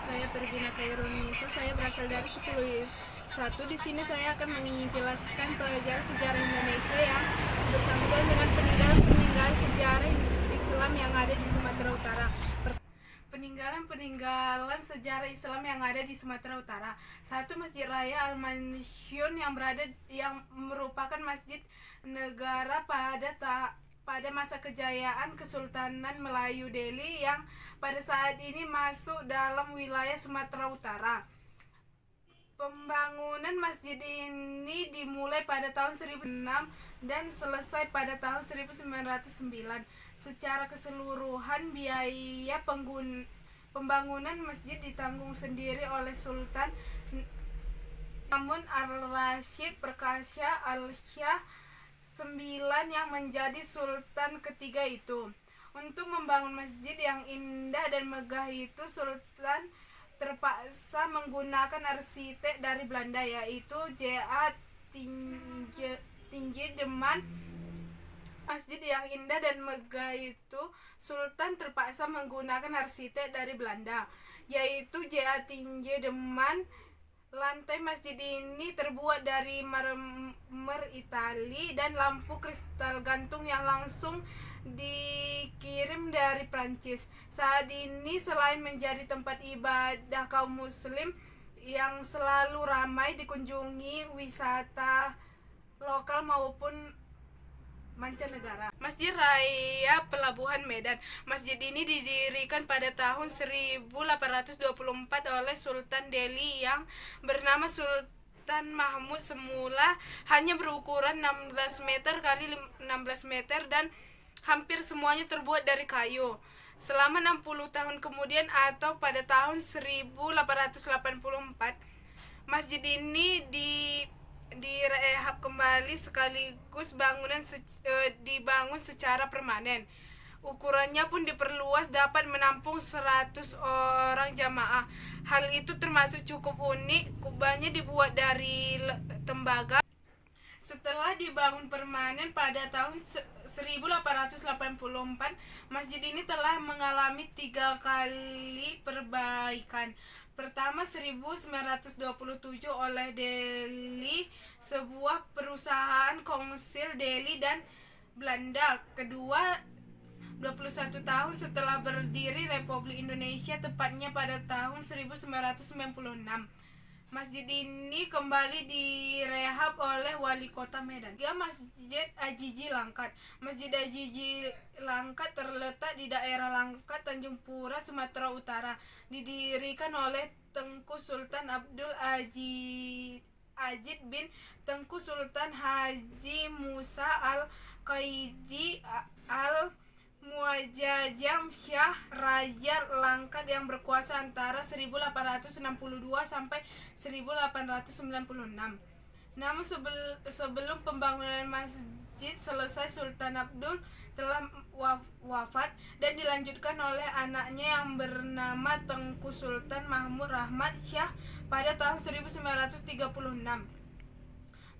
saya Pervina Kairunisa. Saya berasal dari 10I1. Di sini saya akan menjelaskan pelajaran sejarah Indonesia yang bersangkutan dengan peninggalan sejarah Islam yang ada di Sumatera Utara. Peninggalan sejarah Islam yang ada di Sumatera Utara. Satu, Masjid Raya Al-Mansyun yang merupakan masjid negara pada masa kejayaan Kesultanan Melayu Delhi yang pada saat ini masuk dalam wilayah Sumatera Utara. Pembangunan masjid ini dimulai pada tahun 1006 dan selesai pada tahun 1909. Secara keseluruhan biaya pembangunan masjid ditanggung sendiri oleh Sultan Namun Al-Rasyid Perkasa Al-Shah IX yang menjadi sultan ketiga itu. Untuk membangun masjid yang indah dan megah itu, Sultan terpaksa menggunakan arsitek dari Belanda, yaitu J.A. Tinjdeman. Masjid yang indah dan megah itu, Sultan terpaksa menggunakan arsitek dari Belanda, yaitu J.A. Tinjdeman. Lantai masjid ini terbuat dari marmer Itali dan lampu kristal gantung yang langsung dikirim dari Prancis. Saat ini selain menjadi tempat ibadah kaum muslim yang selalu ramai dikunjungi wisata lokal maupun mancanegara. Masjid Raya Pelabuhan Medan. Masjid ini didirikan pada tahun 1824 oleh Sultan Delhi yang bernama Sultan Mahmud. Semula hanya berukuran 16 meter kali 16 meter dan hampir semuanya terbuat dari kayu. Selama 60 tahun kemudian atau pada tahun 1884, masjid ini direhab kembali sekaligus dibangun secara permanen. Ukurannya pun diperluas dapat menampung 100 orang jamaah. Hal itu termasuk cukup unik. Kubahnya dibuat dari tembaga. Setelah dibangun permanen pada tahun 1884, masjid ini telah mengalami 3 kali perbaikan. Pertama 1927 oleh Delhi, sebuah perusahaan konsil Delhi dan Belanda. Kedua, 21 tahun setelah berdiri Republik Indonesia, tepatnya pada tahun 1996. Masjid ini kembali direhab oleh Wali Kota Medan. Masjid Ajiji Langkat. Masjid Ajiji Langkat terletak di daerah Langkat, Tanjung Pura, Sumatera Utara. Didirikan oleh Tengku Sultan Abdul Aziz bin Tengku Sultan Haji Musa Al-Qaidi Al-Muazzam Syah Raja Langkat yang berkuasa antara 1862 sampai 1896. Namun sebelum pembangunan masjid selesai, Sultan Abdul telah wafat dan dilanjutkan oleh anaknya yang bernama Tengku Sultan Mahmud Rahmat Syah pada tahun 1936.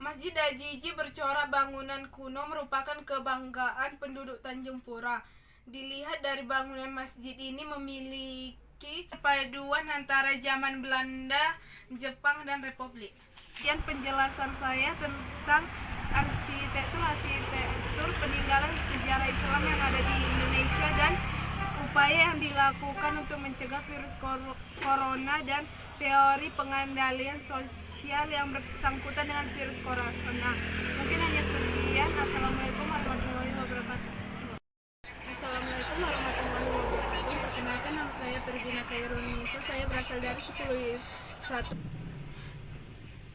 Masjid Ajiji bercorak bangunan kuno merupakan kebanggaan penduduk Tanjung Pura. Dilihat dari bangunan masjid ini memiliki perpaduan antara zaman Belanda, Jepang, dan Republik. Sekian penjelasan saya tentang arsitektur peninggalan sejarah Islam yang ada di Indonesia dan upaya yang dilakukan untuk mencegah virus corona dan teori pengendalian sosial yang bersangkutan dengan virus corona. Mungkin hanya sekian. Assalamualaikum warahmatullahi wabarakatuh. Assalamualaikum warahmatullahi wabarakatuh. Perkenalkan, nama saya Pervina Kairunisa. Saya berasal dari 10I1.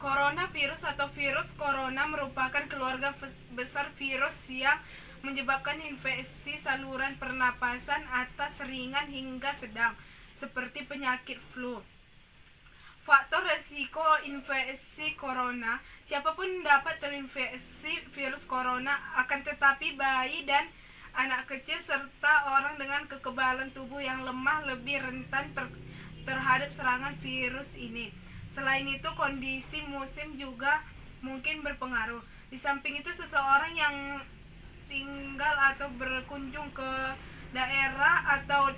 Coronavirus atau virus corona merupakan keluarga besar virus yang menyebabkan infeksi saluran pernapasan atas ringan hingga sedang, seperti penyakit flu. Faktor resiko infeksi corona: siapapun dapat terinfeksi virus corona, akan tetapi bayi dan anak kecil serta orang dengan kekebalan tubuh yang lemah lebih rentan terhadap serangan virus ini. Selain itu, kondisi musim juga mungkin berpengaruh. Di samping itu, seseorang yang tinggal atau berkunjung ke daerah atau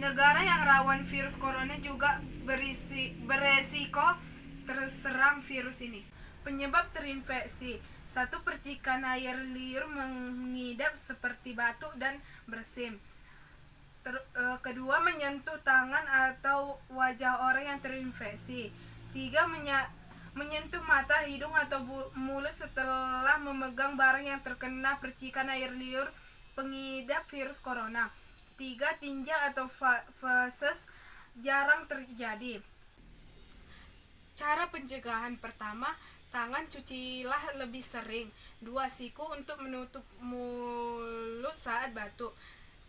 Negara yang rawan virus corona juga beresiko terserang virus ini. Penyebab terinfeksi: 1. Percikan air liur mengidap seperti batuk dan bersin. Kedua, menyentuh tangan atau wajah orang yang terinfeksi. 3. Menyentuh mata, hidung atau mulut setelah memegang barang yang terkena percikan air liur pengidap virus corona. 4. Tinja atau feses jarang terjadi. Cara pencegahan: pertama, tangan cucilah lebih sering. 2. Siku untuk menutup mulut saat batuk.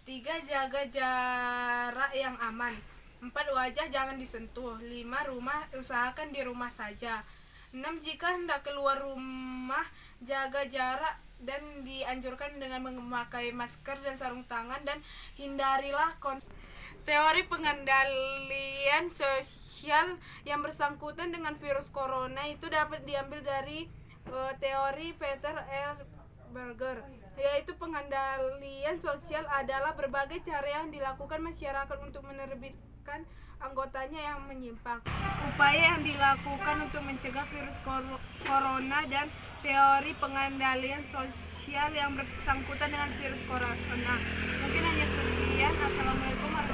3. Jaga jarak yang aman. 4. Wajah jangan disentuh. 5. Rumah usahakan di rumah saja. 6. Jika hendak keluar rumah, jaga jarak dan dianjurkan dengan memakai masker dan sarung tangan, dan hindarilah Teori pengendalian sosial yang bersangkutan dengan virus corona itu dapat diambil dari teori Peter R. Berger, yaitu pengendalian sosial adalah berbagai cara yang dilakukan masyarakat untuk menerbitkan anggotanya yang menyimpang. Upaya yang dilakukan untuk mencegah virus corona dan teori pengendalian sosial yang bersangkutan dengan virus corona. Mungkin hanya sekian. Assalamualaikum warahmatullahi wabarakatuh.